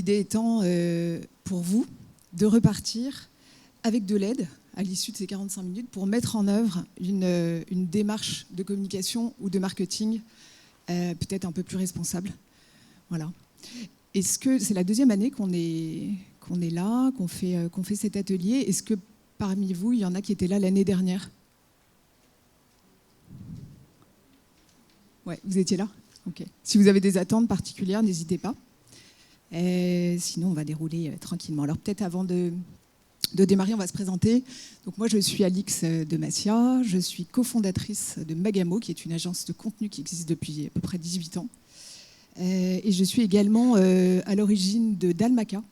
l'idée étant pour vous de repartir avec de l'aide à l'issue de ces 45 minutes pour mettre en œuvre une démarche de communication ou de marketing peut-être un peu plus responsable. Voilà. Est-ce que c'est la deuxième année qu'on est là, qu'on fait cet atelier? Est-ce que parmi vous, il y en a qui étaient là l'année dernière? Ouais, vous étiez là? Ok. Si vous avez des attentes particulières, n'hésitez pas. Sinon, on va dérouler tranquillement. Alors peut-être avant de démarrer, on va se présenter. Donc moi, je suis Alix de Massia. Je suis cofondatrice de Magamo, qui est une agence de contenu qui existe depuis à peu près 18 ans. Et je suis également à l'origine de Dalmaca,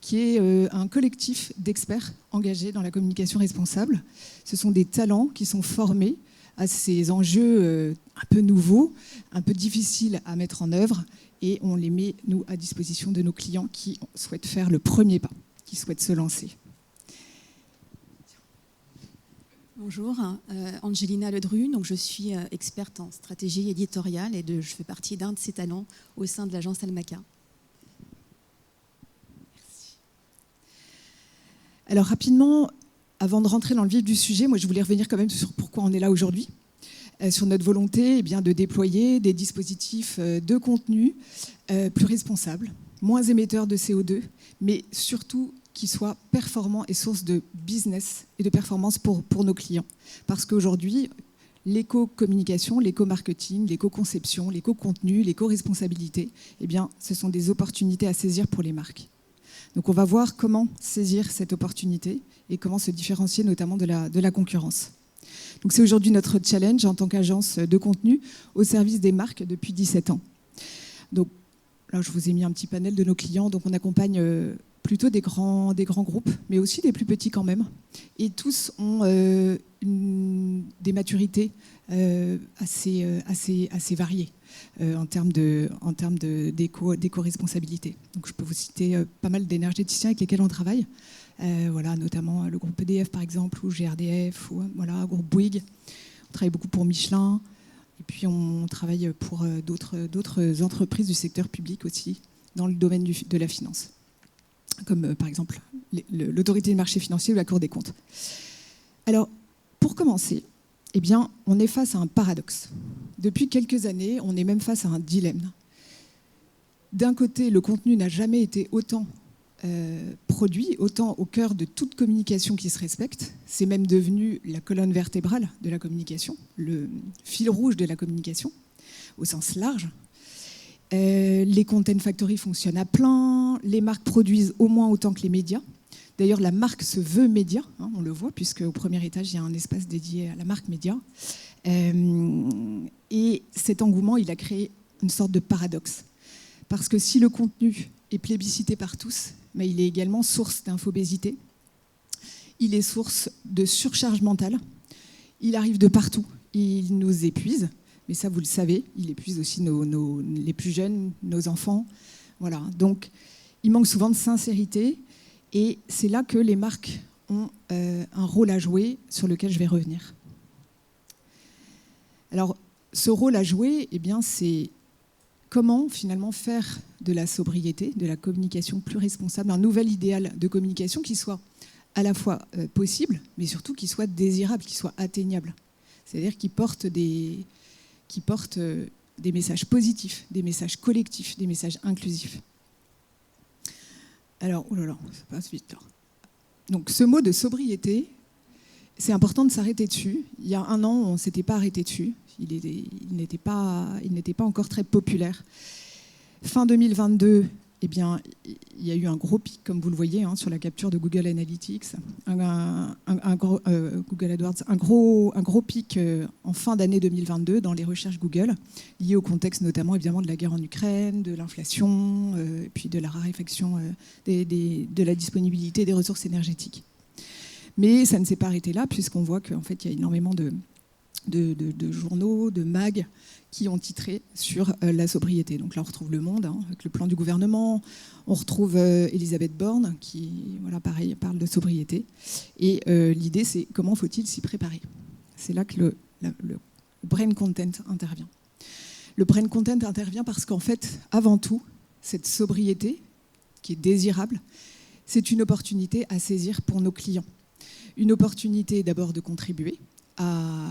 qui est un collectif d'experts engagés dans la communication responsable. Ce sont des talents qui sont formés à ces enjeux un peu nouveaux, un peu difficiles à mettre en œuvre, et on les met, nous, à disposition de nos clients qui souhaitent faire le premier pas, qui souhaitent se lancer. Bonjour, Angelina Ledru, donc je suis experte en stratégie éditoriale et je fais partie d'un de ces talents au sein de l'agence Dalmaca. Merci. Alors rapidement, avant de rentrer dans le vif du sujet, moi je voulais revenir quand même sur pourquoi on est là aujourd'hui, sur notre volonté de déployer des dispositifs de contenu plus responsables, moins émetteurs de CO2, mais surtout qui soient performants et source de business et de performance pour nos clients. Parce qu'aujourd'hui, l'éco-communication, l'éco-marketing, l'éco-conception, l'éco-contenu, l'éco-responsabilité, eh bien, ce sont des opportunités à saisir pour les marques. Donc on va voir comment saisir cette opportunité et comment se différencier notamment de la concurrence. Donc c'est aujourd'hui notre challenge en tant qu'agence de contenu au service des marques depuis 17 ans. Donc là, je vous ai mis un petit panel de nos clients. Donc on accompagne plutôt des grands groupes, mais aussi des plus petits quand même. Et tous ont des maturités assez variées en termes d'éco-responsabilité. Donc je peux vous citer pas mal d'énergéticiens avec lesquels on travaille. Voilà, notamment le groupe EDF par exemple, ou GRDF, ou voilà, groupe Bouygues. On travaille beaucoup pour Michelin, et puis on travaille pour d'autres entreprises du secteur public aussi, dans le domaine de la finance, comme par exemple l'autorité des marchés financiers ou la Cour des comptes. Alors, pour commencer, eh bien, on est face à un paradoxe. Depuis quelques années, on est même face à un dilemme. D'un côté, le contenu n'a jamais été autant produit, autant au cœur de toute communication qui se respecte. C'est même devenu la colonne vertébrale de la communication, le fil rouge de la communication, au sens large. Les content factories fonctionnent à plein, les marques produisent au moins autant que les médias. D'ailleurs, la marque se veut média, hein, on le voit, puisque au premier étage, il y a un espace dédié à la marque média. Et cet engouement, il a créé une sorte de paradoxe. Parce que si le contenu est plébiscité par tous, mais il est également source d'infobésité, il est source de surcharge mentale, il arrive de partout, il nous épuise, mais ça vous le savez, il épuise aussi les plus jeunes, nos enfants. Voilà. Donc il manque souvent de sincérité, et c'est là que les marques ont un rôle à jouer sur lequel je vais revenir. Alors ce rôle à jouer, eh bien, c'est comment finalement faire de la sobriété, de la communication plus responsable, un nouvel idéal de communication qui soit à la fois possible, mais surtout qui soit désirable, qui soit atteignable. C'est-à-dire qui porte des messages positifs, des messages collectifs, des messages inclusifs. Alors, oh là là, ça passe vite là. Donc ce mot de sobriété, c'est important de s'arrêter dessus. Il y a un an, on ne s'était pas arrêté dessus. Il n'était pas encore très populaire. Fin 2022, eh bien, il y a eu un gros pic, comme vous le voyez, hein, sur la capture de Google Analytics, Google AdWords, un gros pic en fin d'année 2022 dans les recherches Google, lié au contexte notamment évidemment de la guerre en Ukraine, de l'inflation, puis de la raréfaction de la disponibilité des ressources énergétiques. Mais ça ne s'est pas arrêté là, puisqu'on voit qu'en fait, il y a énormément de journaux, de mags qui ont titré sur la sobriété. Donc là, on retrouve Le Monde, hein, avec le plan du gouvernement. On retrouve Elisabeth Borne, qui, voilà, pareil, parle de sobriété. Et l'idée, c'est comment faut-il s'y préparer. C'est là que le brain content intervient. Le brain content intervient parce qu'en fait, avant tout, cette sobriété, qui est désirable, c'est une opportunité à saisir pour nos clients. Une opportunité d'abord de contribuer à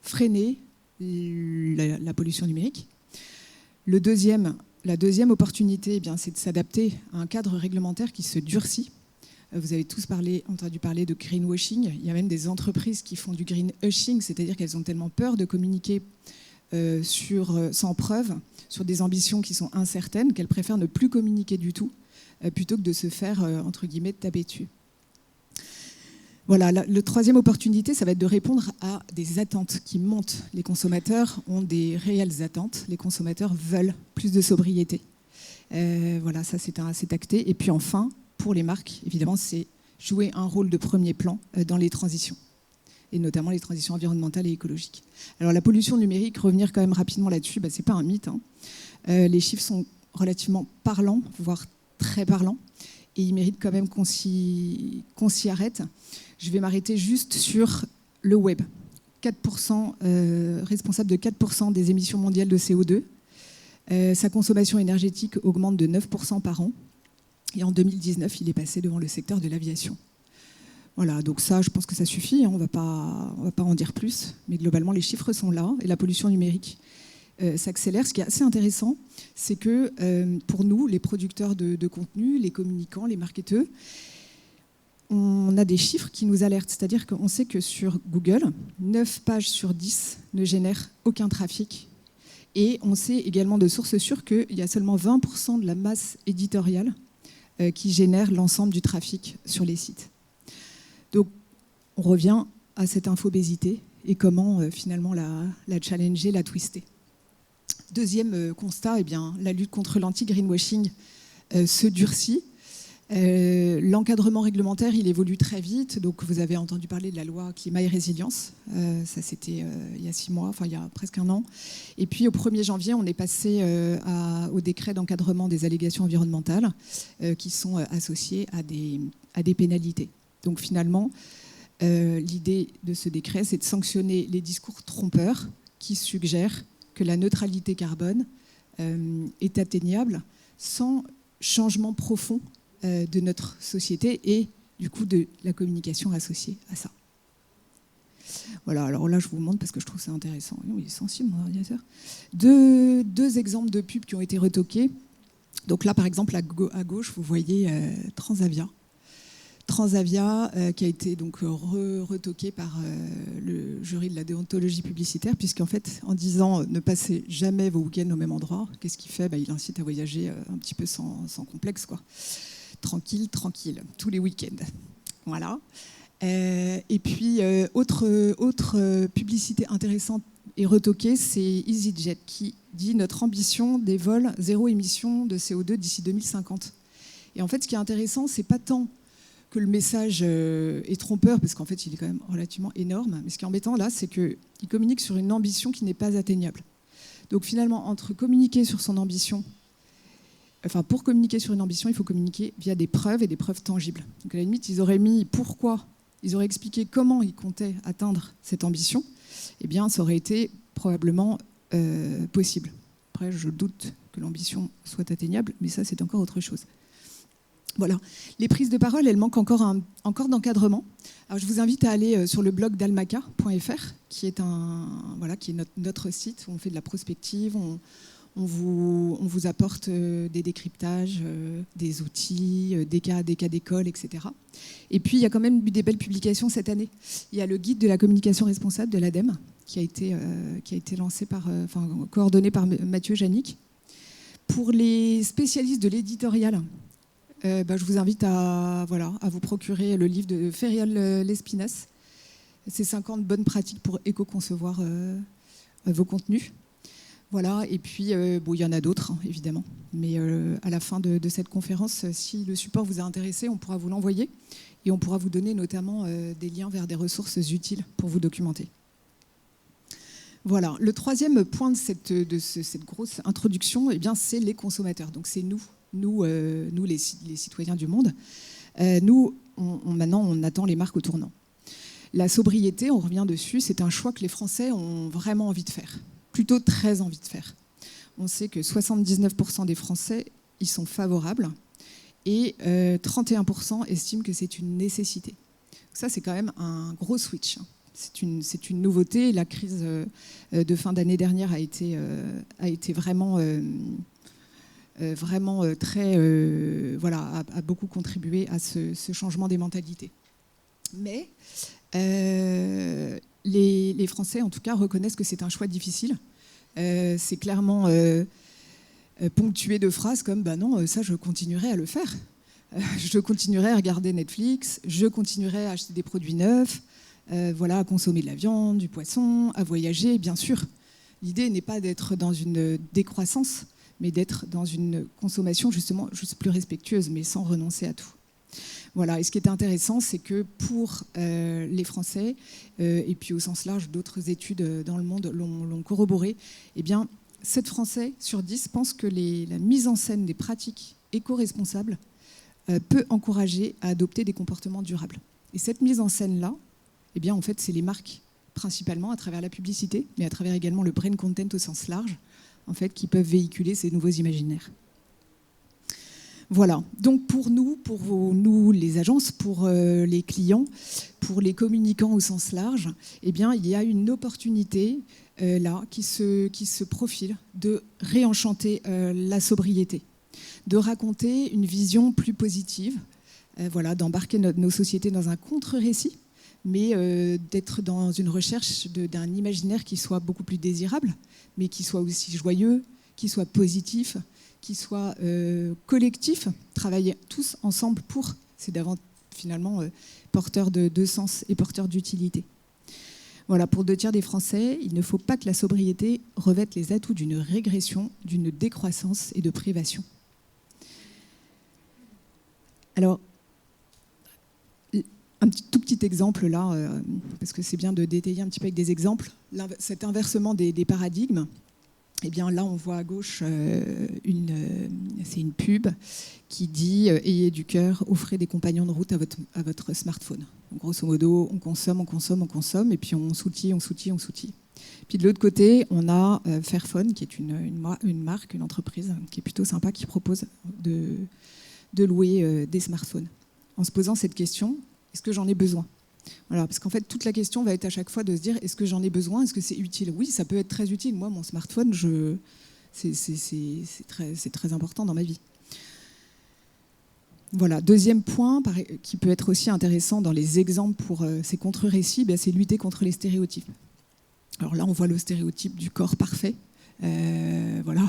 freiner la pollution numérique. La deuxième opportunité, c'est de s'adapter à un cadre réglementaire qui se durcit. Vous avez tous entendu parler de greenwashing. Il y a même des entreprises qui font du greenwashing, c'est-à-dire qu'elles ont tellement peur de communiquer sans preuve sur des ambitions qui sont incertaines qu'elles préfèrent ne plus communiquer du tout plutôt que de se faire, entre guillemets, taper dessus. Voilà, la troisième opportunité, ça va être de répondre à des attentes qui montent. Les consommateurs ont des réelles attentes. Les consommateurs veulent plus de sobriété. Voilà, ça c'est acté. Et puis enfin, pour les marques, évidemment, c'est jouer un rôle de premier plan dans les transitions, et notamment les transitions environnementales et écologiques. Alors la pollution numérique, revenir quand même rapidement là-dessus, c'est pas un mythe. Les chiffres sont relativement parlants, voire très parlants, et ils méritent quand même qu'on s'y arrête. Je vais m'arrêter juste sur le web. 4%, responsable de 4% des émissions mondiales de CO2. Sa consommation énergétique augmente de 9% par an. Et en 2019, il est passé devant le secteur de l'aviation. Voilà, donc ça, je pense que ça suffit. On va pas en dire plus. Mais globalement, les chiffres sont là. Et la pollution numérique s'accélère. Ce qui est assez intéressant, c'est que pour nous, les producteurs de contenu, les communicants, les marketeurs, on a des chiffres qui nous alertent. C'est-à-dire qu'on sait que sur Google, 9 pages sur 10 ne génèrent aucun trafic. Et on sait également de sources sûres qu'il y a seulement 20% de la masse éditoriale qui génère l'ensemble du trafic sur les sites. Donc, on revient à cette infobésité et comment finalement la challenger, la twister. Deuxième constat, la lutte contre l'anti-greenwashing se durcit. L'encadrement réglementaire, il évolue très vite. Donc, vous avez entendu parler de la loi climat et résilience. Ça, c'était il y a 6 mois, enfin il y a presque un an. Et puis, au 1er janvier, on est passé au décret d'encadrement des allégations environnementales qui sont associées à des pénalités. Donc, finalement, l'idée de ce décret, c'est de sanctionner les discours trompeurs qui suggèrent que la neutralité carbone est atteignable sans changement profond de notre société et du coup de la communication associée à ça. Voilà, alors là je vous montre parce que je trouve ça intéressant. Il est sensible mon ordinateur. Deux exemples de pubs qui ont été retoqués. Donc là par exemple à gauche vous voyez Transavia. Transavia qui a été donc retoqué par le jury de la déontologie publicitaire, puisqu'en fait, en disant ne passez jamais vos week-ends au même endroit, qu'est-ce qu'il fait ? Il incite à voyager un petit peu sans complexe, quoi. Tranquille, tous les week-ends. Voilà. Et puis, autre publicité intéressante et retoquée, c'est EasyJet qui dit notre ambition des vols zéro émission de CO2 d'ici 2050. Et en fait, ce qui est intéressant, c'est pas tant que le message est trompeur, parce qu'en fait, il est quand même relativement énorme. Mais ce qui est embêtant, là, c'est qu'il communique sur une ambition qui n'est pas atteignable. Donc finalement, entre communiquer sur son ambition, pour communiquer sur une ambition, il faut communiquer via des preuves et des preuves tangibles. Donc à la limite, ils auraient mis pourquoi, ils auraient expliqué comment ils comptaient atteindre cette ambition, eh bien, ça aurait été probablement possible. Après, je doute que l'ambition soit atteignable, mais ça, c'est encore autre chose. Voilà. Les prises de parole, elles manquent encore d'encadrement. Alors, je vous invite à aller sur le blog dalmaca.fr, qui est notre site où on fait de la prospective, on vous apporte des décryptages, des outils, des cas d'école, etc. Et puis, il y a quand même eu des belles publications cette année. Il y a le guide de la communication responsable de l'ADEME, qui a été lancé coordonné par Mathieu Janik. Pour les spécialistes de l'éditorial, je vous invite à vous procurer le livre de Ferial Lespinasse. C'est 50 bonnes pratiques pour éco-concevoir vos contenus. Voilà, et puis il y en a d'autres, évidemment. Mais à la fin de cette conférence, si le support vous a intéressé, on pourra vous l'envoyer et on pourra vous donner notamment des liens vers des ressources utiles pour vous documenter. Voilà, le troisième point de cette grosse introduction, c'est les consommateurs. Donc c'est nous les citoyens du monde. Maintenant, on attend les marques au tournant. La sobriété, on revient dessus, c'est un choix que les Français ont vraiment envie de faire, plutôt très envie de faire. On sait que 79% des Français y sont favorables et 31% estiment que c'est une nécessité. Ça, c'est quand même un gros switch. C'est une nouveauté. La crise de fin d'année dernière a été vraiment très, voilà, a beaucoup contribué à ce changement des mentalités. Mais les Français, en tout cas, reconnaissent que c'est un choix difficile. C'est clairement ponctué de phrases comme « bah non, ça, je continuerai à le faire. Je continuerai à regarder Netflix, je continuerai à acheter des produits neufs, voilà, à consommer de la viande, du poisson, à voyager, bien sûr. » L'idée n'est pas d'être dans une décroissance, mais d'être dans une consommation justement juste plus respectueuse, mais sans renoncer à tout. Voilà. Et ce qui est intéressant, c'est que pour les Français, et puis au sens large, d'autres études dans le monde l'ont corroboré, eh bien, 7 Français sur 10 pensent que la mise en scène des pratiques éco-responsables peut encourager à adopter des comportements durables. Et cette mise en scène-là, eh bien, en fait, c'est les marques, principalement à travers la publicité, mais à travers également le brain content au sens large, en fait, qui peuvent véhiculer ces nouveaux imaginaires. Voilà. Donc pour nous, les agences, pour les clients, pour les communicants au sens large, eh bien, il y a une opportunité là qui se profile de réenchanter la sobriété, de raconter une vision plus positive, voilà, d'embarquer nos sociétés dans un contre-récit, mais d'être dans une recherche d'un imaginaire qui soit beaucoup plus désirable, mais qui soit aussi joyeux, qui soit positif, qui soit collectif, travailler tous ensemble pour, c'est finalement porteur de sens et porteur d'utilité. Voilà, pour 2 tiers des Français, il ne faut pas que la sobriété revête les atouts d'une régression, d'une décroissance et de privation. Alors, un tout petit exemple là, parce que c'est bien de détailler un petit peu avec des exemples, cet inversement des paradigmes. Eh bien là, on voit à gauche, c'est une pub qui dit « Ayez du cœur, offrez des compagnons de route à votre smartphone ». Donc, grosso modo, on consomme, et puis on s'outille. Puis de l'autre côté, on a Fairphone, qui est une marque, une entreprise qui est plutôt sympa, qui propose de louer des smartphones. En se posant cette question, est-ce que j'en ai besoin ? Voilà, parce qu'en fait, toute la question va être à chaque fois de se dire, est-ce que j'en ai besoin ? Est-ce que c'est utile ? Oui, ça peut être très utile. Moi, mon smartphone, c'est très important dans ma vie. Voilà, deuxième point qui peut être aussi intéressant dans les exemples pour ces contre-récits, c'est lutter contre les stéréotypes. Alors là, on voit le stéréotype du corps parfait, voilà,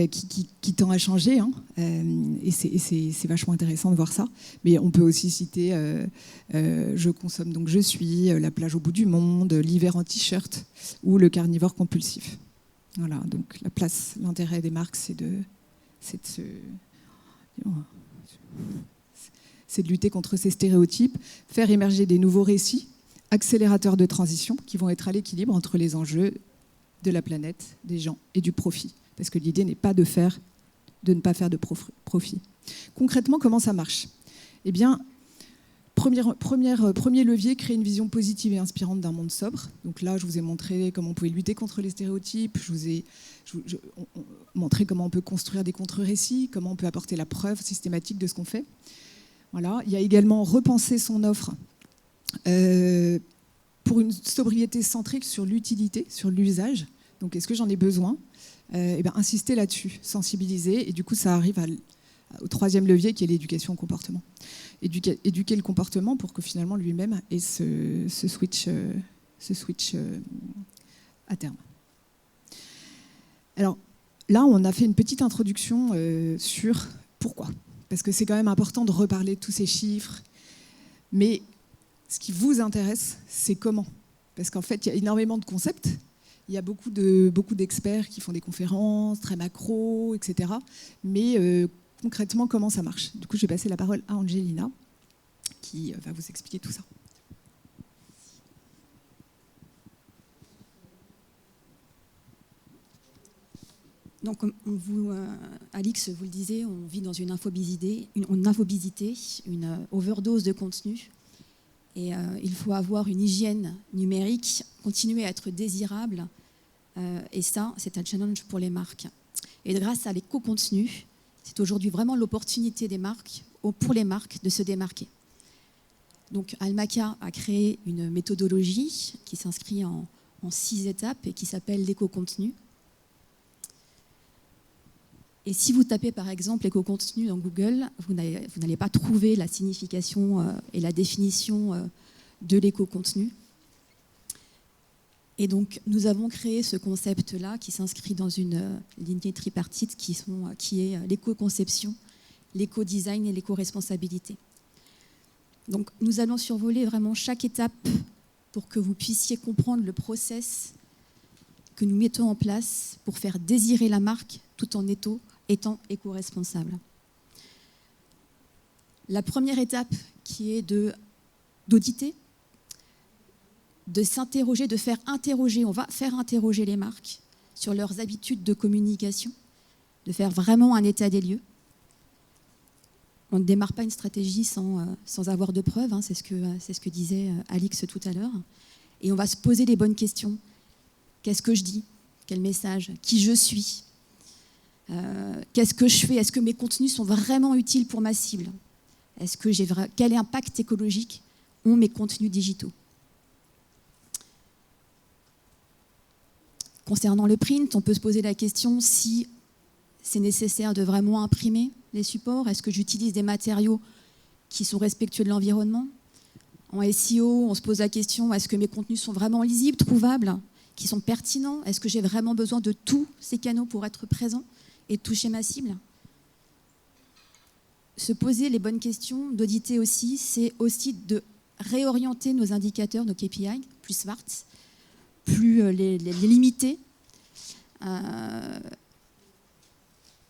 qui tend à changer, hein, et c'est vachement intéressant de voir ça. Mais on peut aussi citer je consomme donc je suis, la plage au bout du monde, l'hiver en t-shirt ou le carnivore compulsif. Voilà, donc l'intérêt des marques, c'est de lutter contre ces stéréotypes, faire émerger des nouveaux récits, accélérateurs de transition qui vont être à l'équilibre entre les enjeux de la planète, des gens et du profit. Parce que l'idée n'est pas de ne pas faire de profit. Concrètement, comment ça marche ? Eh bien, premier levier, créer une vision positive et inspirante d'un monde sobre. Donc là, je vous ai montré comment on pouvait lutter contre les stéréotypes, je vous ai montré comment on peut construire des contre-récits, comment on peut apporter la preuve systématique de ce qu'on fait. Voilà. Il y a également repenser son offre pour une sobriété centrique sur l'utilité, sur l'usage. Donc, est-ce que j'en ai besoin ? Insister là-dessus, sensibiliser, et du coup ça arrive au troisième levier qui est l'éducation au comportement. Éduquer le comportement pour que finalement lui-même ait ce switch à terme. Alors là, on a fait une petite introduction sur pourquoi, parce que c'est quand même important de reparler de tous ces chiffres, mais ce qui vous intéresse, c'est comment, parce qu'en fait, il y a énormément de concepts. Il y a beaucoup d'experts qui font des conférences très macro, etc. Mais concrètement, comment ça marche ? Du coup, je vais passer la parole à Angelina, qui va vous expliquer tout ça. Donc, Alix, vous le disiez, on vit dans une infobésité, une overdose de contenu. Et il faut avoir une hygiène numérique, continuer à être désirable. Et ça, c'est un challenge pour les marques. Et grâce à l'éco-contenu, C'est aujourd'hui vraiment l'opportunité des marques, pour les marques, de se démarquer. Donc Almaca a créé une méthodologie qui s'inscrit en 6 étapes et qui s'appelle l'éco-contenu. Et si vous tapez par exemple l'éco-contenu dans Google, vous n'allez pas trouver la signification et la définition de l'éco-contenu. Et donc nous avons créé ce concept-là qui s'inscrit dans une lignée tripartite qui est l'éco-conception, l'éco-design et l'éco-responsabilité. Donc nous allons survoler vraiment chaque étape pour que vous puissiez comprendre le process que nous mettons en place pour faire désirer la marque tout en étant éco-responsable. La première étape qui est d'auditer, de s'interroger, de faire interroger, on va faire interroger les marques sur leurs habitudes de communication, de faire vraiment un état des lieux. On ne démarre pas une stratégie sans avoir de preuves, hein, c'est ce que disait Alix tout à l'heure. Et on va se poser les bonnes questions. Qu'est-ce que je dis? Quel message? Qui je suis? Qu'est-ce que je fais? Est-ce que mes contenus sont vraiment utiles pour ma cible? Quel impact écologique ont mes contenus digitaux? Concernant le print, on peut se poser la question si c'est nécessaire de vraiment imprimer les supports. Est-ce que j'utilise des matériaux qui sont respectueux de l'environnement? En SEO, on se pose la question, est-ce que mes contenus sont vraiment lisibles, trouvables, qui sont pertinents? Est-ce que j'ai vraiment besoin de tous ces canaux pour être présent et toucher ma cible? Se poser les bonnes questions, d'auditer aussi, c'est aussi de réorienter nos indicateurs, nos KPI, plus smart, plus les limiter.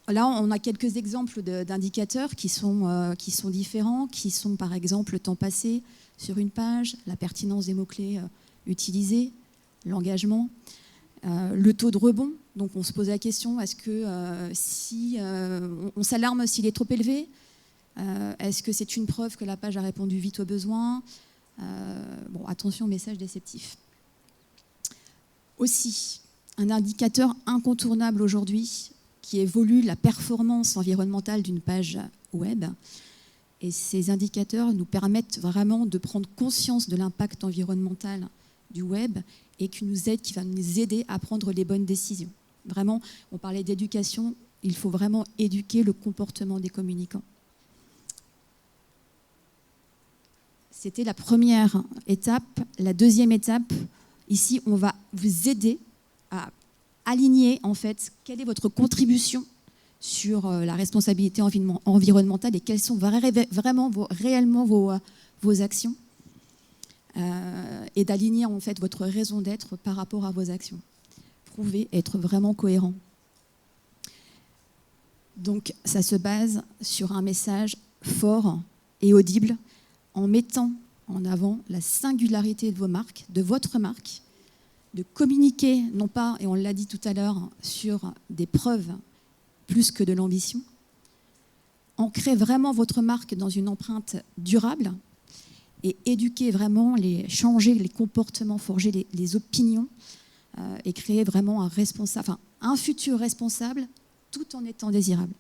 Là, on a quelques exemples d'indicateurs qui sont différents, qui sont par exemple le temps passé sur une page, la pertinence des mots-clés utilisés, l'engagement, le taux de rebond. Donc on se pose la question, est-ce que on s'alarme s'il est trop élevé? Est-ce que c'est une preuve que la page a répondu vite aux besoins? Attention aux messages déceptifs. Aussi, un indicateur incontournable aujourd'hui qui évolue la performance environnementale d'une page web. Et ces indicateurs nous permettent vraiment de prendre conscience de l'impact environnemental du web et qui va nous aider à prendre les bonnes décisions. Vraiment, on parlait d'éducation, il faut vraiment éduquer le comportement des communicants. C'était la première étape. La deuxième étape, ici, on va vous aider à aligner, en fait, quelle est votre contribution sur la responsabilité environnementale et quelles sont réellement vos actions et d'aligner, en fait, votre raison d'être par rapport à vos actions. Prouver être vraiment cohérent. Donc, ça se base sur un message fort et audible en mettant en avant la singularité de vos marques, de votre marque, de communiquer, non pas, et on l'a dit tout à l'heure, sur des preuves plus que de l'ambition. Ancrer vraiment votre marque dans une empreinte durable et éduquer vraiment, changer les comportements, forger les opinions et créer vraiment un futur responsable tout en étant désirable.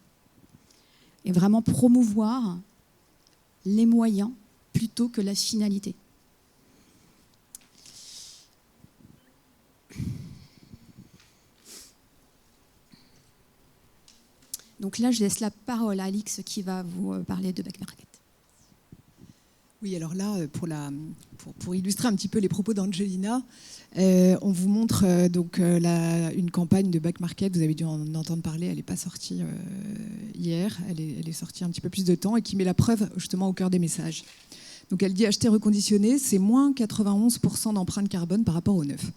Et vraiment promouvoir les moyens plutôt que la finalité. Donc là, je laisse la parole à Alix qui va vous parler de Back Market. Oui, alors là, pour illustrer un petit peu les propos d'Angelina, on vous montre une campagne de Back Market. Vous avez dû en entendre parler, elle n'est pas sortie hier, elle est sortie un petit peu plus de temps et qui met la preuve justement au cœur des messages. Donc elle dit acheter reconditionné, c'est moins 91% d'empreinte carbone par rapport au neuf.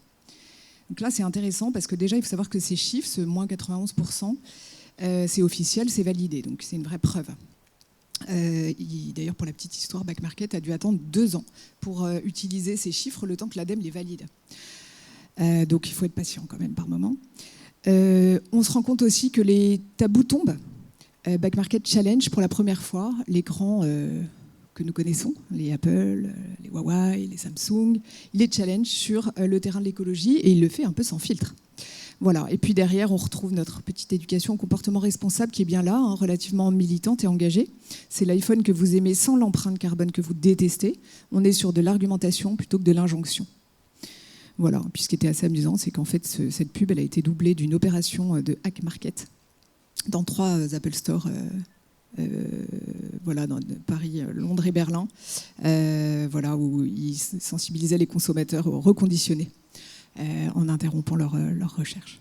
Donc là, c'est intéressant parce que déjà, il faut savoir que ces chiffres, ce moins 91%, c'est officiel, c'est validé, donc c'est une vraie preuve. D'ailleurs, pour la petite histoire, Back Market a dû attendre 2 ans pour utiliser ces chiffres, le temps que l'ADEME les valide. Donc il faut être patient quand même par moment. On se rend compte aussi que les tabous tombent. Back Market challenge pour la première fois les grands que nous connaissons, les Apple, les Huawei, les Samsung. Il les challenge sur le terrain de l'écologie et il le fait un peu sans filtre. Voilà. Et puis derrière, on retrouve notre petite éducation au comportement responsable qui est bien là, hein, relativement militante et engagée. C'est l'iPhone que vous aimez sans l'empreinte carbone que vous détestez. On est sur de l'argumentation plutôt que de l'injonction. Voilà. Puis ce qui était assez amusant, c'est qu'en fait, cette pub, elle a été doublée d'une opération de hack market dans 3 Apple Store. Voilà, dans Paris, Londres et Berlin, voilà, où ils sensibilisaient les consommateurs au reconditionné en interrompant leur recherche.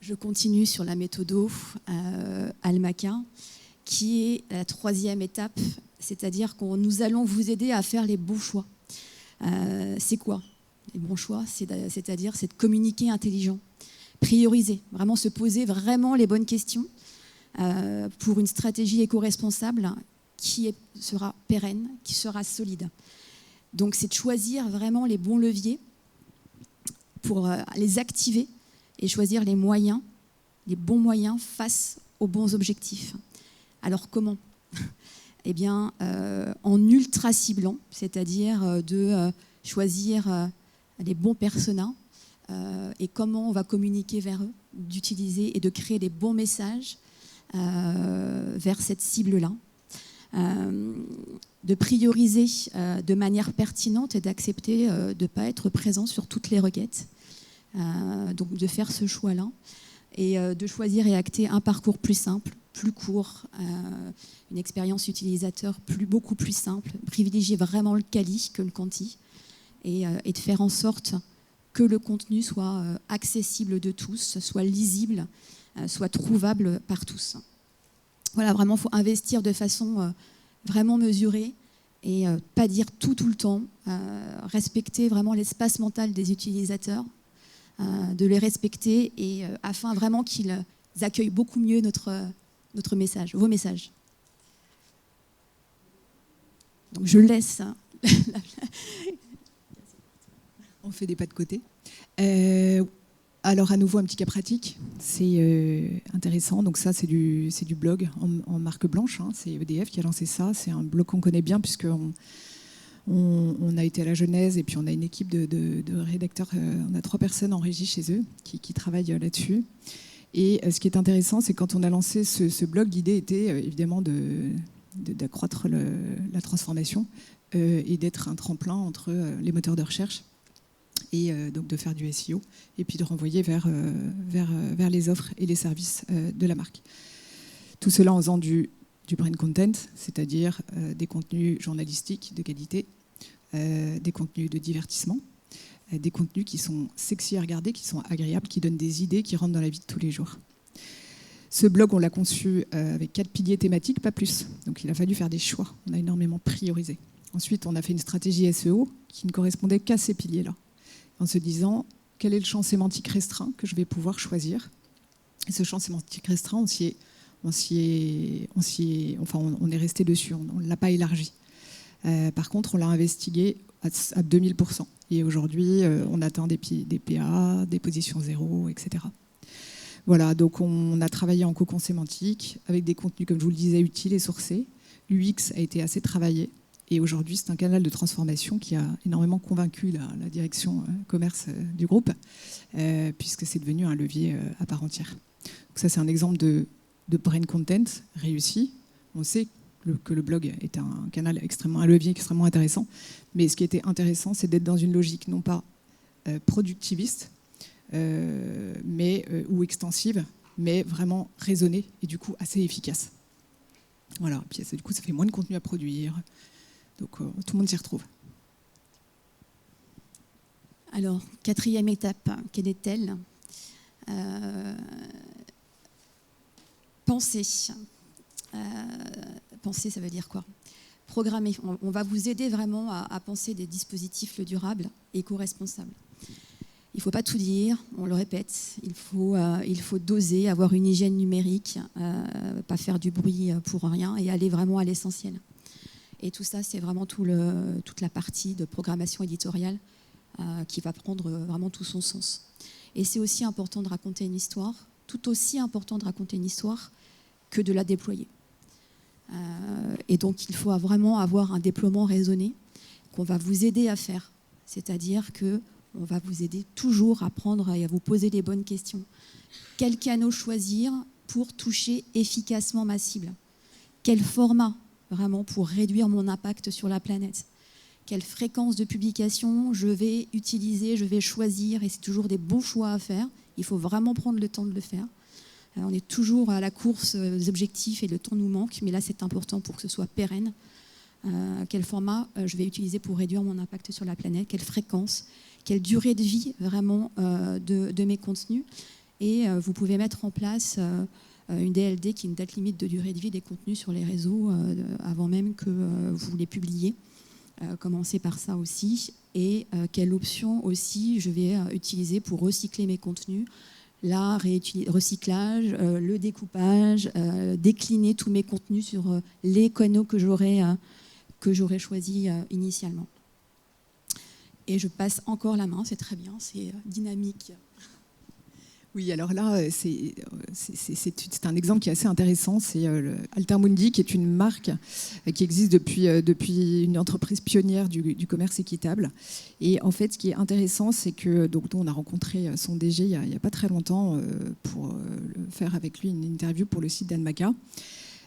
Je continue sur la méthode Almaca, qui est la 3e étape, c'est-à-dire que nous allons vous aider à faire les bons choix. C'est quoi les bons choix? C'est-à-dire c'est de communiquer intelligent, prioriser, vraiment se poser vraiment les bonnes questions pour une stratégie éco-responsable qui sera pérenne, qui sera solide. Donc c'est de choisir vraiment les bons leviers pour les activer et choisir les moyens, les bons moyens face aux bons objectifs. Alors comment? Eh bien, en ultra ciblant, c'est-à-dire de choisir les bons personas et comment on va communiquer vers eux, d'utiliser et de créer des bons messages vers cette cible-là. De prioriser de manière pertinente et d'accepter de ne pas être présent sur toutes les requêtes. Donc de faire ce choix-là et de choisir et acter un parcours plus simple, plus court, une expérience utilisateur beaucoup plus simple, privilégier vraiment le quali que le quanti et de faire en sorte que le contenu soit accessible de tous, soit lisible, soit trouvable par tous. Voilà, vraiment, il faut investir de façon vraiment mesurée et pas dire tout le temps, respecter vraiment l'espace mental des utilisateurs, de les respecter et afin vraiment qu'ils accueillent beaucoup mieux notre message, vos messages. Donc je laisse. On fait des pas de côté. Alors à nouveau un petit cas pratique, c'est intéressant. Donc ça c'est du blog en marque blanche, hein. C'est EDF qui a lancé ça. C'est un blog qu'on connaît bien puisqu'on a été à la genèse et puis on a une équipe de rédacteurs. On a 3 personnes en régie chez eux qui travaillent là-dessus. Et ce qui est intéressant, c'est quand on a lancé ce blog, l'idée était évidemment d'accroître la transformation et d'être un tremplin entre les moteurs de recherche et donc de faire du SEO et puis de renvoyer vers les offres et les services de la marque. Tout cela en faisant du brand content, c'est-à-dire des contenus journalistiques de qualité, des contenus de divertissement, des contenus qui sont sexy à regarder, qui sont agréables, qui donnent des idées, qui rentrent dans la vie de tous les jours. Ce blog, on l'a conçu avec 4 piliers thématiques, pas plus. Donc il a fallu faire des choix. On a énormément priorisé. Ensuite, on a fait une stratégie SEO qui ne correspondait qu'à ces piliers-là, en se disant quel est le champ sémantique restreint que je vais pouvoir choisir. Et ce champ sémantique restreint, on est resté dessus, on ne l'a pas élargi. Par contre, on l'a investigué à 2000%. Et aujourd'hui, on atteint des PA, des positions 0, etc. Voilà, donc on a travaillé en cocon sémantique avec des contenus, comme je vous le disais, utiles et sourcés. L'UX a été assez travaillé. Et aujourd'hui, c'est un canal de transformation qui a énormément convaincu la direction commerce du groupe, puisque c'est devenu un levier à part entière. Donc ça, c'est un exemple de brand content réussi. On sait que le blog est un levier extrêmement intéressant. Mais ce qui était intéressant, c'est d'être dans une logique non pas productiviste ou extensive, mais vraiment raisonnée et du coup assez efficace. Voilà. Puis du coup, ça fait moins de contenu à produire. Donc tout le monde s'y retrouve. Alors, 4e étape, quelle est-elle? Penser. Penser, ça veut dire quoi? Programmer. On va vous aider vraiment à penser des dispositifs durables et éco-responsables. Il ne faut pas tout dire, on le répète. Il faut doser, avoir une hygiène numérique, pas faire du bruit pour rien et aller vraiment à l'essentiel. Et tout ça, c'est vraiment toute la partie de programmation éditoriale qui va prendre vraiment tout son sens. Et c'est aussi important de raconter une histoire, tout aussi important de raconter une histoire que de la déployer. Et donc, il faut vraiment avoir un déploiement raisonné qu'on va vous aider à faire. C'est-à-dire qu'on va vous aider toujours à prendre et à vous poser les bonnes questions. Quel canal choisir pour toucher efficacement ma cible? Quel format vraiment pour réduire mon impact sur la planète? Quelle fréquence de publication je vais utiliser, je vais choisir, et c'est toujours des bons choix à faire. Il faut vraiment prendre le temps de le faire. On est toujours à la course des objectifs et le temps nous manque, mais là c'est important pour que ce soit pérenne. Quel format je vais utiliser pour réduire mon impact sur la planète? Quelle fréquence? Quelle durée de vie vraiment de mes contenus? Et vous pouvez mettre en place une DLD qui est une date limite de durée de vie des contenus sur les réseaux avant même que vous les publiez. Commencer par ça aussi. Et quelle option aussi je vais utiliser pour recycler mes contenus? Là, recyclage, le découpage, décliner tous mes contenus sur les canaux que j'aurais choisis initialement. Et je passe encore la main, c'est très bien, c'est dynamique. Oui, alors là, c'est un exemple qui est assez intéressant. C'est Altermundi, qui est une marque qui existe depuis une entreprise pionnière du commerce équitable. Et en fait, ce qui est intéressant, c'est que donc, on a rencontré son DG il n'y a pas très longtemps pour faire avec lui une interview pour le site d'Anmaca.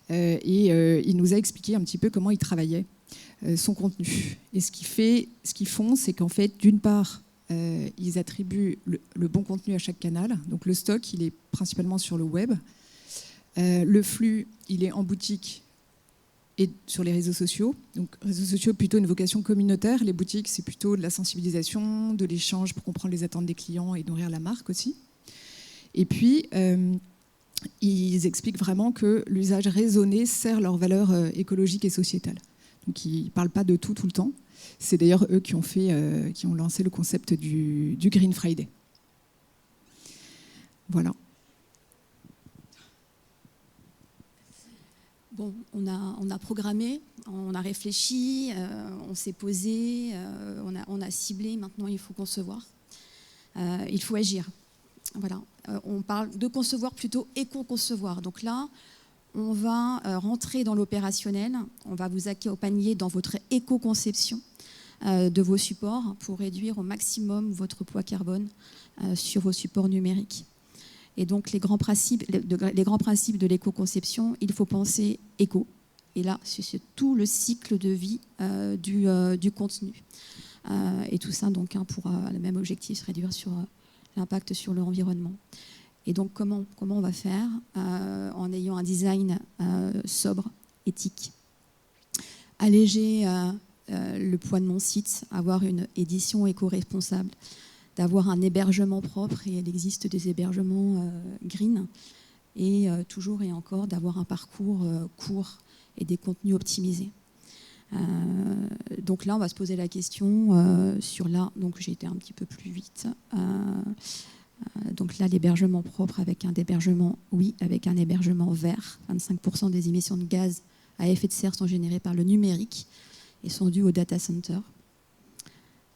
Il nous a expliqué un petit peu comment il travaillait son contenu. Et ce qu'ils font, c'est qu'en fait, d'une part, ils attribuent le bon contenu à chaque canal. Donc le stock, il est principalement sur le web. Le flux, il est en boutique et sur les réseaux sociaux. Donc réseaux sociaux, plutôt une vocation communautaire. Les boutiques, c'est plutôt de la sensibilisation, de l'échange pour comprendre les attentes des clients et nourrir la marque aussi. Et puis, ils expliquent vraiment que l'usage raisonné sert leurs valeurs écologiques et sociétales. Donc ils ne parlent pas de tout le temps. C'est d'ailleurs eux qui ont lancé le concept du Green Friday. Voilà. Bon, on a programmé, on a réfléchi, on s'est posé, on a ciblé, maintenant il faut concevoir. Il faut agir. Voilà. On parle de concevoir plutôt éco-concevoir. Donc là, on va rentrer dans l'opérationnel, on va vous accompagner dans votre éco-conception de vos supports pour réduire au maximum votre poids carbone sur vos supports numériques. Et donc les grands principes de l'éco-conception, il faut penser éco. Et là, c'est tout le cycle de vie du contenu. Et tout ça donc, pour le même objectif, se réduire sur l'impact sur l'environnement. Et donc comment on va faire en ayant un design sobre, éthique, alléger le poids de mon site, avoir une édition éco-responsable, d'avoir un hébergement propre, et il existe des hébergements green, et toujours et encore d'avoir un parcours court et des contenus optimisés. Donc là, on va se poser la question sur là, donc j'ai été un petit peu plus vite. Donc là, l'hébergement propre avec un hébergement vert. 25% des émissions de gaz à effet de serre sont générées par le numérique et sont dues au data center.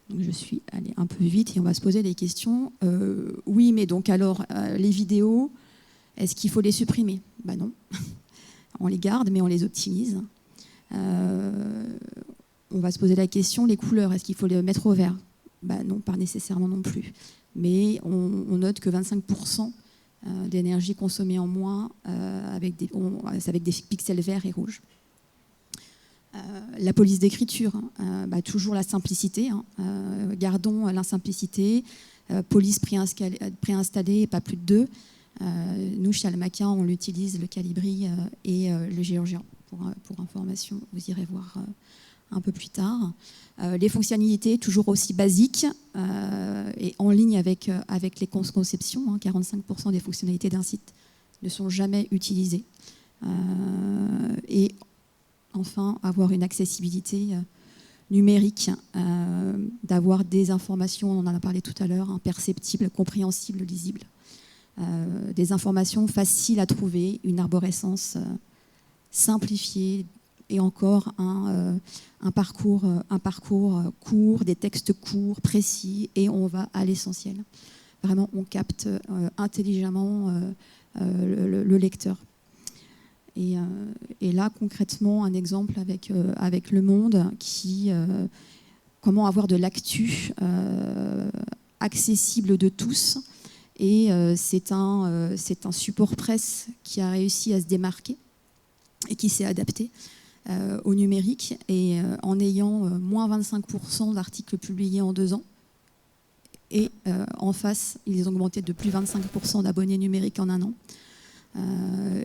Donc je suis allée un peu vite et on va se poser des questions. Oui, mais donc alors, les vidéos, est-ce qu'il faut les supprimer? Ben non. On les garde, mais on les optimise. On va se poser la question, les couleurs, est-ce qu'il faut les mettre au vert? Ben non, pas nécessairement non plus. Mais on note que 25% d'énergie consommée en moins avec des pixels verts et rouges. La police d'écriture, toujours la simplicité. Gardons la simplicité. Police préinstallée et pas plus de 2. Nous, chez Almaca, on l'utilise, le Calibri et le Géorgien. Pour information, vous irez voir un peu plus tard. Les fonctionnalités toujours aussi basiques et en ligne avec les conceptions. 45% des fonctionnalités d'un site ne sont jamais utilisées. Et enfin, avoir une accessibilité numérique, d'avoir des informations, on en a parlé tout à l'heure, perceptibles, compréhensibles, lisibles. Des informations faciles à trouver, une arborescence simplifiée, et encore un parcours court, des textes courts, précis, et on va à l'essentiel. Vraiment, on capte intelligemment le lecteur. Et là, concrètement, un exemple avec Le Monde qui comment avoir de l'actu accessible de tous. Et c'est un support presse qui a réussi à se démarquer et qui s'est adapté au numérique, et en ayant moins 25% d'articles publiés en 2 ans. Et en face, ils ont augmenté de plus 25% d'abonnés numériques en 1 an.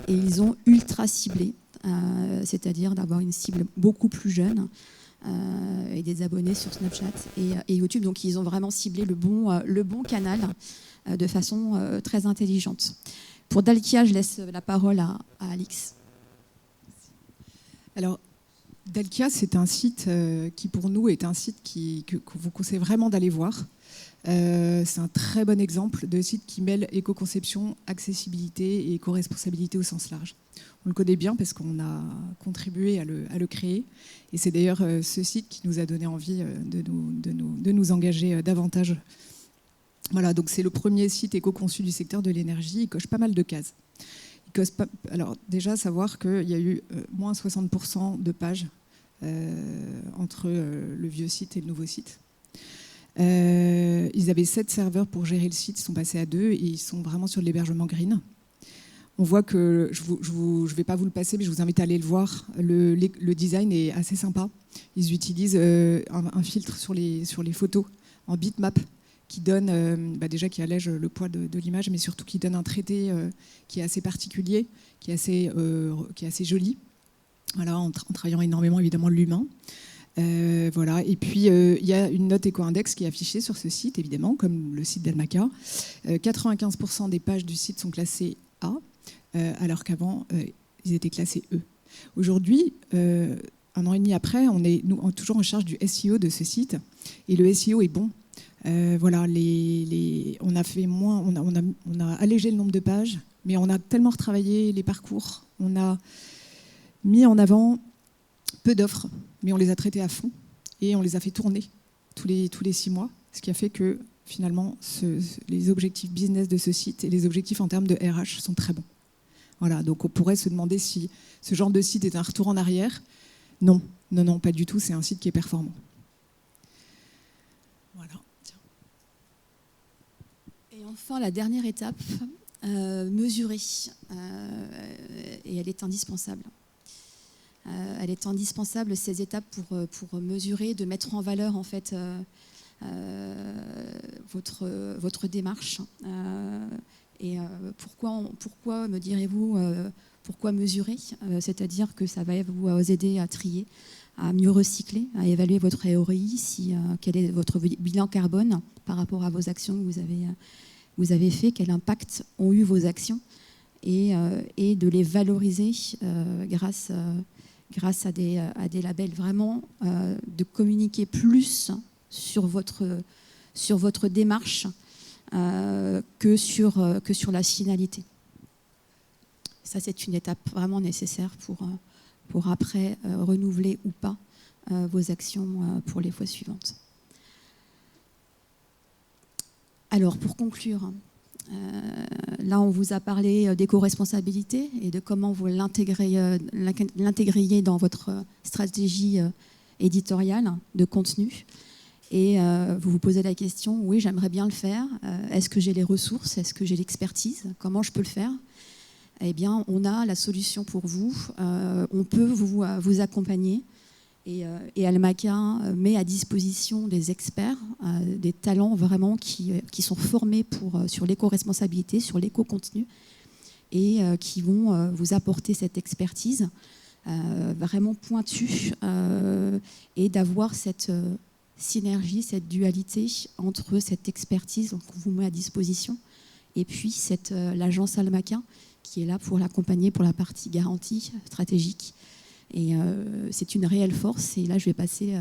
Et ils ont ultra ciblé, c'est-à-dire d'avoir une cible beaucoup plus jeune, et des abonnés sur Snapchat et YouTube. Donc ils ont vraiment ciblé le bon canal de façon très intelligente. Pour Dalkia, je laisse la parole à Alix. Alors, Dalkia, c'est un site qui, pour nous, est un site que vous conseille vraiment d'aller voir. C'est un très bon exemple de site qui mêle éco-conception, accessibilité et éco-responsabilité au sens large. On le connaît bien parce qu'on a contribué à le créer. Et c'est d'ailleurs ce site qui nous a donné envie de nous engager davantage. Voilà, donc c'est le premier site éco-conçu du secteur de l'énergie. Il coche pas mal de cases. Alors déjà, savoir qu'il y a eu moins 60% de pages entre le vieux site et le nouveau site. Ils avaient 7 serveurs pour gérer le site, ils sont passés à 2 et ils sont vraiment sur de l'hébergement green. On voit que, je ne vais pas vous le passer, mais je vous invite à aller le voir. Le design est assez sympa. Ils utilisent un filtre sur les photos en bitmap qui donne, déjà qui allège le poids de l'image, mais surtout qui donne un traité qui est assez particulier, qui est assez joli. Voilà, en travaillant énormément évidemment l'humain. Voilà. Et puis il y a une note éco-index qui est affichée sur ce site, évidemment, comme le site d'Almaca. 95% des pages du site sont classées A, alors qu'avant ils étaient classés E. Aujourd'hui, 1 an et demi après, on est toujours en charge du SEO de ce site, et le SEO est bon. Voilà, on a fait moins, on a allégé le nombre de pages, mais on a tellement retravaillé les parcours, on a mis en avant peu d'offres, mais on les a traitées à fond et on les a fait tourner tous les 6 mois, ce qui a fait que finalement les objectifs business de ce site et les objectifs en termes de RH sont très bons. Voilà, donc on pourrait se demander si ce genre de site est un retour en arrière. Non, pas du tout, c'est un site qui est performant. Voilà. Et enfin, la dernière étape, mesurer. Et elle est indispensable. Elle est indispensable, ces étapes, pour mesurer, de mettre en valeur en fait votre démarche. Et pourquoi me direz-vous, pourquoi mesurer? C'est-à-dire que ça va vous aider à trier, à mieux recycler, à évaluer votre ROI, quel est votre bilan carbone par rapport à vos actions que vous avez fait, quel impact ont eu vos actions, et de les valoriser grâce à des labels, vraiment de communiquer plus sur votre démarche que sur la finalité. Ça, c'est une étape vraiment nécessaire pour après renouveler ou pas vos actions pour les fois suivantes. Alors, pour conclure, là, on vous a parlé d'éco-responsabilité et de comment vous l'intégriez dans votre stratégie éditoriale de contenu. Et vous vous posez la question, oui, j'aimerais bien le faire. Est-ce que j'ai les ressources? Est-ce que j'ai l'expertise? Comment je peux le faire? Eh bien, on a la solution pour vous. On peut vous accompagner. Et Almaca met à disposition des experts, des talents vraiment qui sont formés sur l'éco-responsabilité, sur l'éco-contenu, et qui vont vous apporter cette expertise vraiment pointue, et d'avoir cette synergie, cette dualité entre cette expertise qu'on vous met à disposition et puis l'agence Almaca qui est là pour l'accompagner pour la partie garantie stratégique. Et c'est une réelle force. Et là, je vais passer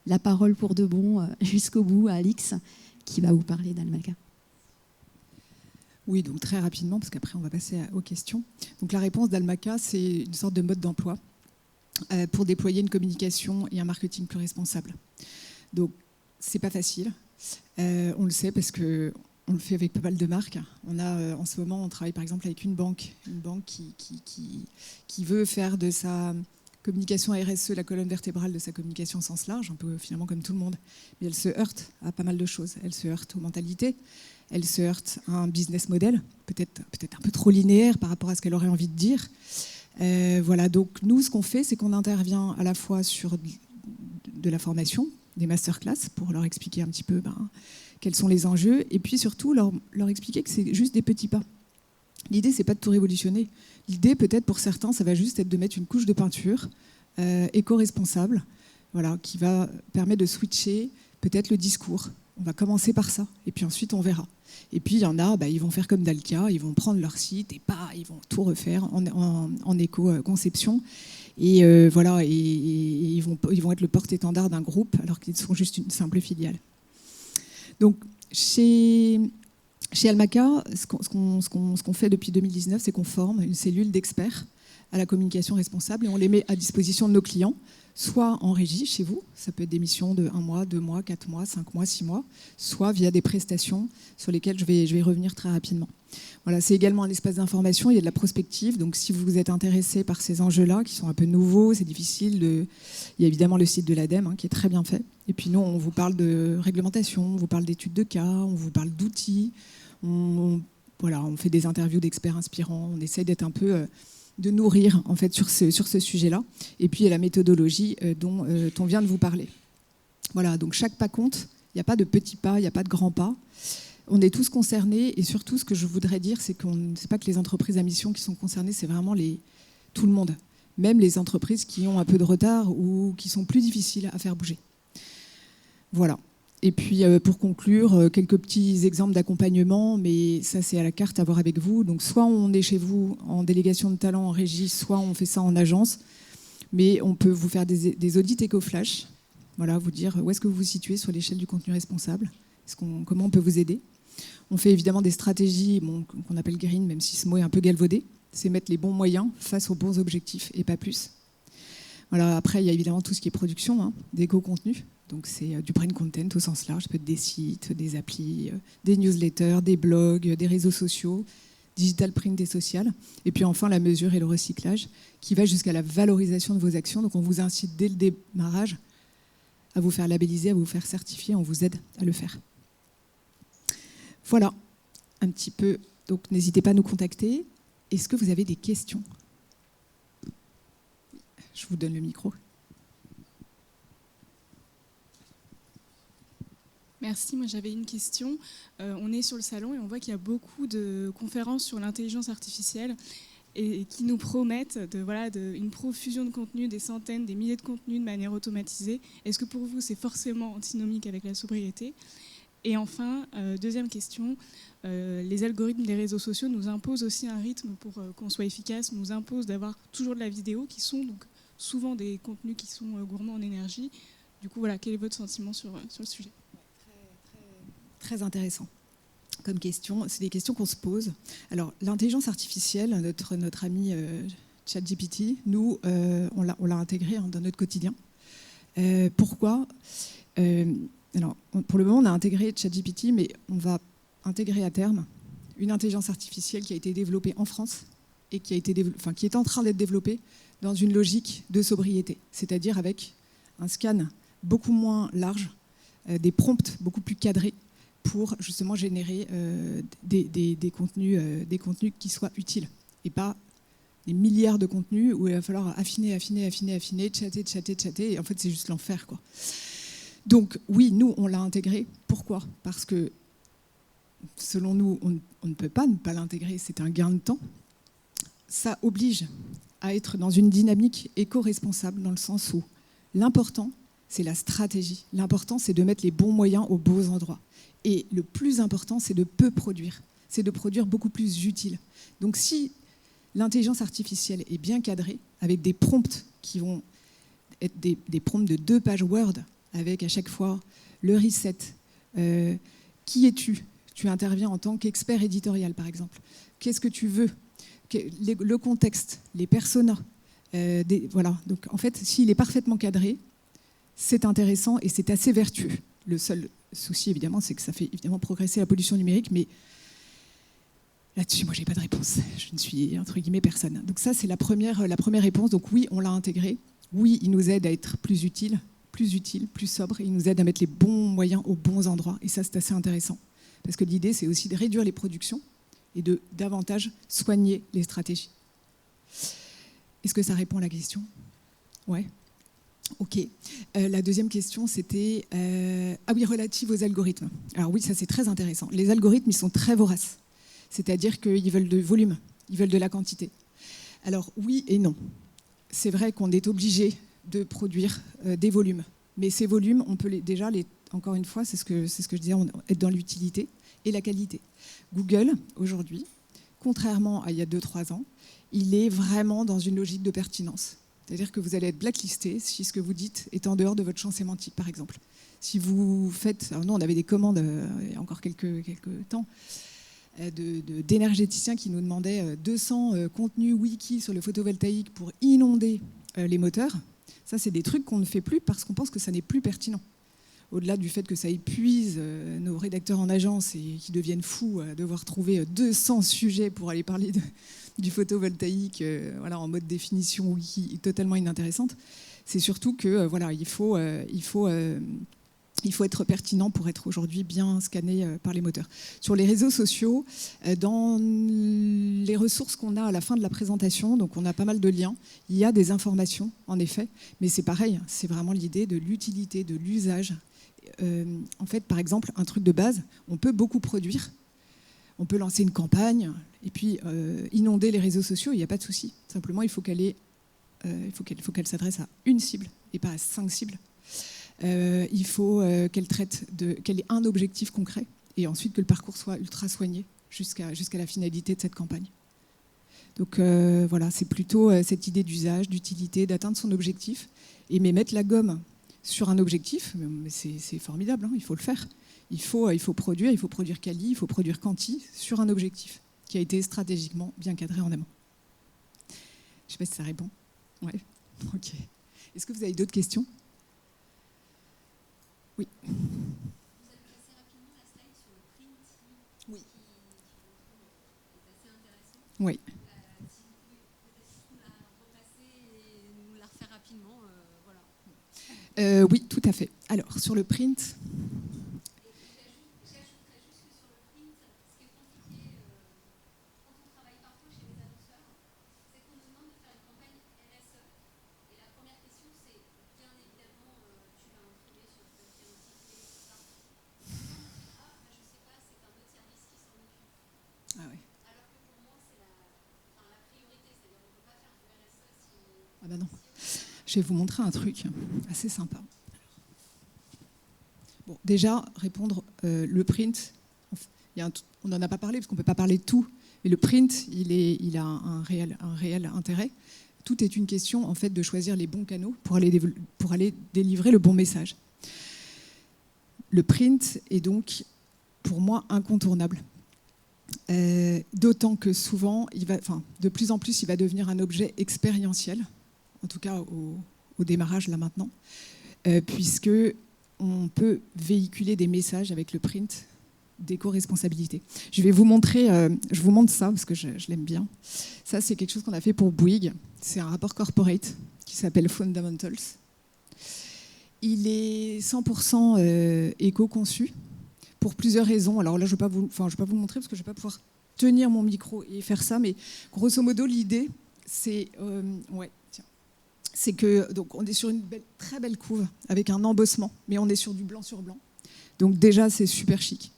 la parole pour de bon jusqu'au bout à Alix, qui va vous parler d'Almaca. Oui, donc très rapidement, parce qu'après, on va passer aux questions. Donc la réponse d'Almaca, c'est une sorte de mode d'emploi pour déployer une communication et un marketing plus responsable. Donc, c'est pas facile. On le sait parce que on le fait avec pas mal de marques. En ce moment, on travaille par exemple avec une banque qui veut faire de sa Communication RSE, la colonne vertébrale de sa communication au sens large, un peu finalement comme tout le monde. Mais elle se heurte à pas mal de choses. Elle se heurte aux mentalités, elle se heurte à un business model, peut-être un peu trop linéaire par rapport à ce qu'elle aurait envie de dire. Voilà, donc nous, ce qu'on fait, c'est qu'on intervient à la fois sur de la formation, des masterclass, pour leur expliquer un petit peu quels sont les enjeux, et puis surtout leur expliquer que c'est juste des petits pas. L'idée, c'est pas de tout révolutionner. L'idée, peut-être pour certains, ça va juste être de mettre une couche de peinture éco-responsable, voilà, qui va permettre de switcher peut-être le discours. On va commencer par ça, et puis ensuite on verra. Et puis il y en a, ils vont faire comme Dalkia, ils vont prendre leur site et ils vont tout refaire en éco-conception. Et voilà, et ils vont être le porte-étendard d'un groupe alors qu'ils sont juste une simple filiale. Donc chez Almaca, ce qu'on fait depuis 2019, c'est qu'on forme une cellule d'experts à la communication responsable et on les met à disposition de nos clients, soit en régie chez vous, ça peut être des missions de 1 mois, 2 mois, 4 mois, 5 mois, 6 mois, soit via des prestations sur lesquelles je vais revenir très rapidement. Voilà, c'est également un espace d'information, il y a de la prospective, donc si vous êtes intéressé par ces enjeux-là, qui sont un peu nouveaux, c'est difficile, il y a évidemment le site de l'ADEME qui est très bien fait, et puis nous, on vous parle de réglementation, on vous parle d'études de cas, on vous parle d'outils, on fait des interviews d'experts inspirants, on essaye d'être un peu... de nourrir en fait sur ce sujet-là. Et puis il y a la méthodologie dont on vient de vous parler. Voilà, donc chaque pas compte, il n'y a pas de petits pas, il n'y a pas de grands pas. On est tous concernés et surtout ce que je voudrais dire, c'est c'est pas que les entreprises à mission qui sont concernées, c'est vraiment tout le monde. Même les entreprises qui ont un peu de retard ou qui sont plus difficiles à faire bouger. Voilà. Et puis, pour conclure, quelques petits exemples d'accompagnement, mais ça, c'est à la carte à voir avec vous. Donc, soit on est chez vous en délégation de talent, en régie, soit on fait ça en agence. Mais on peut vous faire des audits éco-flash, voilà, vous dire où est-ce que vous vous situez sur l'échelle du contenu responsable, comment on peut vous aider. On fait évidemment des stratégies qu'on appelle green, même si ce mot est un peu galvaudé. C'est mettre les bons moyens face aux bons objectifs et pas plus. Voilà, après, il y a évidemment tout ce qui est production d'éco-contenu. Donc c'est du brain content au sens large, ça peut être des sites, des applis, des newsletters, des blogs, des réseaux sociaux, digital print et social. Et puis enfin la mesure et le recyclage qui va jusqu'à la valorisation de vos actions. Donc on vous incite dès le démarrage à vous faire labelliser, à vous faire certifier, on vous aide à le faire. Voilà, un petit peu. Donc n'hésitez pas à nous contacter. Est-ce que vous avez des questions ? Je vous donne le micro. Merci, moi j'avais une question. On est sur le salon et on voit qu'il y a beaucoup de conférences sur l'intelligence artificielle et qui nous promettent une profusion de contenus, des centaines, des milliers de contenus de manière automatisée. Est-ce que pour vous c'est forcément antinomique avec la sobriété ? Et enfin, deuxième question, les algorithmes des réseaux sociaux nous imposent aussi un rythme pour qu'on soit efficace, nous imposent d'avoir toujours de la vidéo qui sont donc souvent des contenus qui sont gourmands en énergie. Du coup, voilà, quel est votre sentiment sur le sujet ? Très intéressant comme question. C'est des questions qu'on se pose. Alors, l'intelligence artificielle, notre ami ChatGPT, nous, on l'a intégré dans notre quotidien. Pourquoi ? Alors, pour le moment, on a intégré ChatGPT, mais on va intégrer à terme une intelligence artificielle qui a été développée en France et qui est en train d'être développée dans une logique de sobriété, c'est-à-dire avec un scan beaucoup moins large, des prompts beaucoup plus cadrés, pour justement générer des contenus qui soient utiles et pas des milliards de contenus où il va falloir affiner, chatter, et en fait c'est juste l'enfer, quoi. Donc oui, nous on l'a intégré. Pourquoi ? Parce que selon nous, on ne peut pas ne pas l'intégrer, c'est un gain de temps. Ça oblige à être dans une dynamique éco-responsable dans le sens où l'important c'est la stratégie, l'important c'est de mettre les bons moyens aux beaux endroits. Et le plus important, c'est de peu produire. C'est de produire beaucoup plus utile. Donc si l'intelligence artificielle est bien cadrée, avec des prompts qui vont être des prompts de 2 pages Word, avec à chaque fois le reset, qui es-tu ? Tu interviens en tant qu'expert éditorial, par exemple. Qu'est-ce que tu veux ? Le contexte, les personas. Voilà. Donc en fait, s'il est parfaitement cadré, c'est intéressant et c'est assez vertueux. Le seul souci, évidemment, c'est que ça fait évidemment progresser la pollution numérique, mais Là-dessus, moi, j'ai pas de réponse. Je ne suis, entre guillemets, personne. Donc ça, c'est la première réponse. Donc oui, on l'a intégré. Oui, il nous aide à être plus utile, plus sobre. Il nous aide à mettre les bons moyens aux bons endroits. Et ça, c'est assez intéressant. Parce que l'idée, c'est aussi de réduire les productions et de davantage soigner les stratégies. Est-ce que ça répond à la question ? Ouais. Ok. La deuxième question, c'était relative aux algorithmes. Alors oui, ça c'est très intéressant. Les algorithmes, ils sont très voraces. C'est-à-dire qu'ils veulent de volume, ils veulent de la quantité. Alors oui et non. C'est vrai qu'on est obligé de produire des volumes. Mais ces volumes, on peut encore une fois, c'est ce que je disais, être dans l'utilité et la qualité. Google, aujourd'hui, contrairement à il y a 2-3 ans, il est vraiment dans une logique de pertinence. C'est-à-dire que vous allez être blacklisté si ce que vous dites est en dehors de votre champ sémantique, par exemple. Si vous faites... Alors nous, on avait des commandes il y a encore quelques temps d'énergéticiens qui nous demandaient 200 contenus wiki sur le photovoltaïque pour inonder les moteurs. Ça, c'est des trucs qu'on ne fait plus parce qu'on pense que ça n'est plus pertinent. Au-delà du fait que ça épuise nos rédacteurs en agence et qu'ils deviennent fous à devoir trouver 200 sujets pour aller parler du photovoltaïque en mode définition wiki totalement inintéressante, c'est surtout que il faut être pertinent pour être aujourd'hui bien scanné par les moteurs. Sur les réseaux sociaux, dans les ressources qu'on a à la fin de la présentation, donc on a pas mal de liens, il y a des informations en effet, mais c'est pareil, c'est vraiment l'idée de l'utilité, de l'usage. En fait, par exemple, un truc de base, on peut beaucoup produire, on peut lancer une campagne et puis inonder les réseaux sociaux, il n'y a pas de souci. Simplement, il faut qu'elle s'adresse à une cible et pas à 5 cibles. Il faut qu'elle ait un objectif concret et ensuite que le parcours soit ultra soigné jusqu'à la finalité de cette campagne. Donc c'est plutôt cette idée d'usage, d'utilité, d'atteindre son objectif et mettre la gomme sur un objectif, mais c'est formidable, hein, il faut le faire. Il faut produire quali, il faut produire quanti sur un objectif qui a été stratégiquement bien cadré en amont. Je ne sais pas si ça répond. Ouais. Ok. Est-ce que vous avez d'autres questions ? Oui. Vous avez passé rapidement la slide sur le print, oui. qui est assez intéressant. Oui. Si vous pouvez peut-être nous la repasser et nous la refaire rapidement, voilà. Oui, tout à fait. Alors, sur le print... J'ajouterais juste que sur le print, ce qui est compliqué quand on travaille parfois chez les annonceurs, c'est qu'on nous demande de faire une campagne RSE. Et la première question, c'est bien évidemment, tu l'as introduit sur ce qui est recyclé, tout ça. Je ne sais pas, c'est un autre service qui s'en occupe. Ah oui. Alors que pour moi, c'est la priorité, c'est-à-dire qu'on ne peut pas faire du RSE si... Ah bah non. Je vais vous montrer un truc assez sympa. Bon, déjà, répondre, le print, on n'en a pas parlé parce qu'on ne peut pas parler de tout, mais le print, il a un réel intérêt. Tout est une question en fait, de choisir les bons canaux pour aller délivrer le bon message. Le print est donc, pour moi, incontournable. D'autant que souvent, de plus en plus, il va devenir un objet expérientiel, en tout cas au démarrage là maintenant, puisque on peut véhiculer des messages avec le print d'éco-responsabilité. Je vais vous montrer, je vous montre ça parce que je l'aime bien. Ça, c'est quelque chose qu'on a fait pour Bouygues. C'est un rapport corporate qui s'appelle Fundamentals. Il est 100% éco-conçu pour plusieurs raisons. Alors là, je ne vais pas vous le montrer parce que je ne vais pas pouvoir tenir mon micro et faire ça, mais grosso modo, l'idée, c'est que donc on est sur une très belle couve avec un embossement, mais on est sur du blanc sur blanc. Donc déjà, c'est super chic.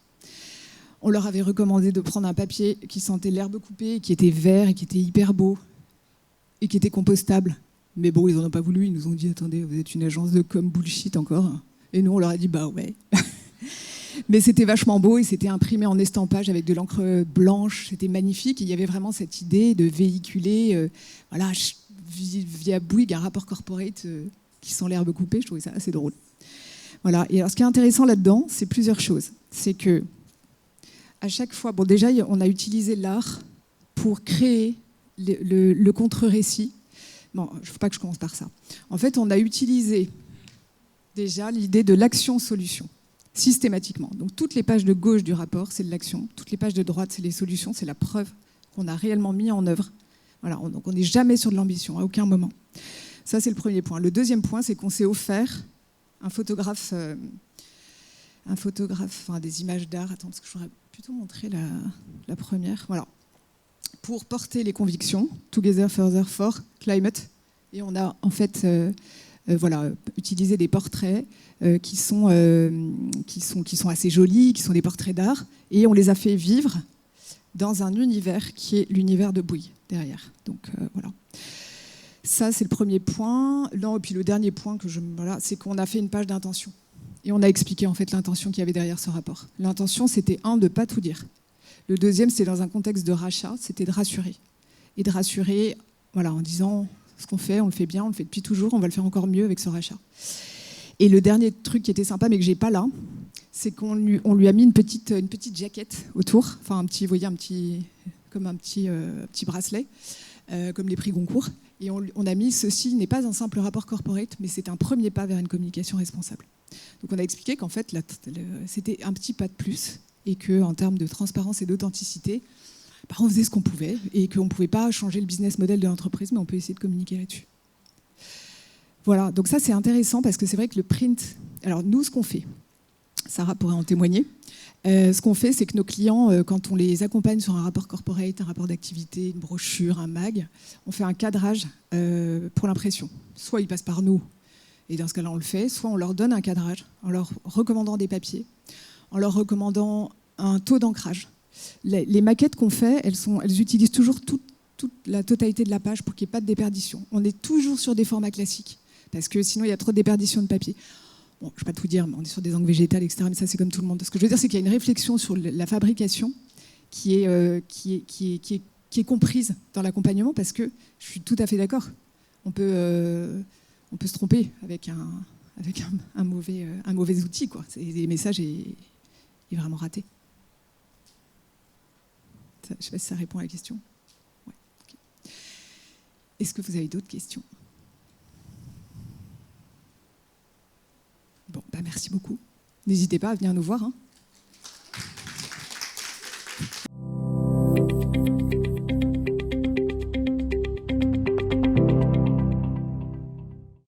On leur avait recommandé de prendre un papier qui sentait l'herbe coupée, qui était vert et qui était hyper beau et qui était compostable. Mais bon, ils n'en ont pas voulu. Ils nous ont dit, attendez, vous êtes une agence de com bullshit encore. Et nous, on leur a dit, bah ouais. Mais c'était vachement beau et c'était imprimé en estampage avec de l'encre blanche. C'était magnifique. Et il y avait vraiment cette idée de véhiculer, via Bouygues, un rapport corporate qui sent l'herbe coupée. Je trouvais ça assez drôle. Voilà. Et alors, ce qui est intéressant là-dedans, c'est plusieurs choses. C'est que à chaque fois, bon, déjà, on a utilisé l'art pour créer le contre-récit. Bon, il ne faut pas que je commence par ça. En fait, on a utilisé déjà l'idée de l'action-solution. systématiquement. Donc toutes les pages de gauche du rapport, c'est de l'action. Toutes les pages de droite, c'est les solutions, c'est la preuve qu'on a réellement mis en œuvre. Voilà, donc on n'est jamais sur de l'ambition, à aucun moment. Ça, c'est le premier point. Le deuxième point, c'est qu'on s'est offert un photographe, enfin, des images d'art. Attends, parce que j'aurais plutôt montré la première. Voilà. Pour porter les convictions, Together Further for Climate. Et on a en fait utilisé des portraits qui sont assez jolis, qui sont des portraits d'art. Et on les a fait vivre dans un univers qui est l'univers de Bouygues derrière. Donc voilà. Ça, c'est le premier point. Non, et puis le dernier point c'est qu'on a fait une page d'intention. Et on a expliqué en fait l'intention qu'il y avait derrière ce rapport. L'intention, c'était de ne pas tout dire. Le deuxième, c'était dans un contexte de rachat, c'était de rassurer. Et de rassurer en disant ce qu'on fait, on le fait bien, on le fait depuis toujours, on va le faire encore mieux avec ce rachat. Et le dernier truc qui était sympa, mais que j'ai pas là, c'est qu'on lui a mis une petite jaquette autour, enfin un petit bracelet, comme les prix Goncourt. Et on a mis ceci n'est pas un simple rapport corporate, mais c'est un premier pas vers une communication responsable. Donc on a expliqué qu'en fait c'était un petit pas de plus et qu'en termes de transparence et d'authenticité, on faisait ce qu'on pouvait et qu'on ne pouvait pas changer le business model de l'entreprise, mais on peut essayer de communiquer là-dessus. Voilà, donc ça c'est intéressant parce que c'est vrai que le print... Alors nous, ce qu'on fait, Sarah pourrait en témoigner, ce qu'on fait, c'est que nos clients, quand on les accompagne sur un rapport corporate, un rapport d'activité, une brochure, un mag, on fait un cadrage pour l'impression. Soit ils passent par nous, et dans ce cas-là on le fait, soit on leur donne un cadrage en leur recommandant des papiers, en leur recommandant un taux d'ancrage. Les maquettes qu'on fait, elles utilisent toujours toute la totalité de la page pour qu'il n'y ait pas de déperdition. On est toujours sur des formats classiques, parce que sinon il y a trop de déperdition de papier. Bon, je ne vais pas tout dire, mais on est sur des angles végétales, etc. Mais ça, c'est comme tout le monde. Ce que je veux dire, c'est qu'il y a une réflexion sur la fabrication qui est comprise dans l'accompagnement, parce que je suis tout à fait d'accord. On peut se tromper avec un mauvais outil, quoi. Le message est vraiment raté. Je ne sais pas si ça répond à la question. Ouais, okay. Est-ce que vous avez d'autres questions ? Bon, merci beaucoup. N'hésitez pas à venir nous voir.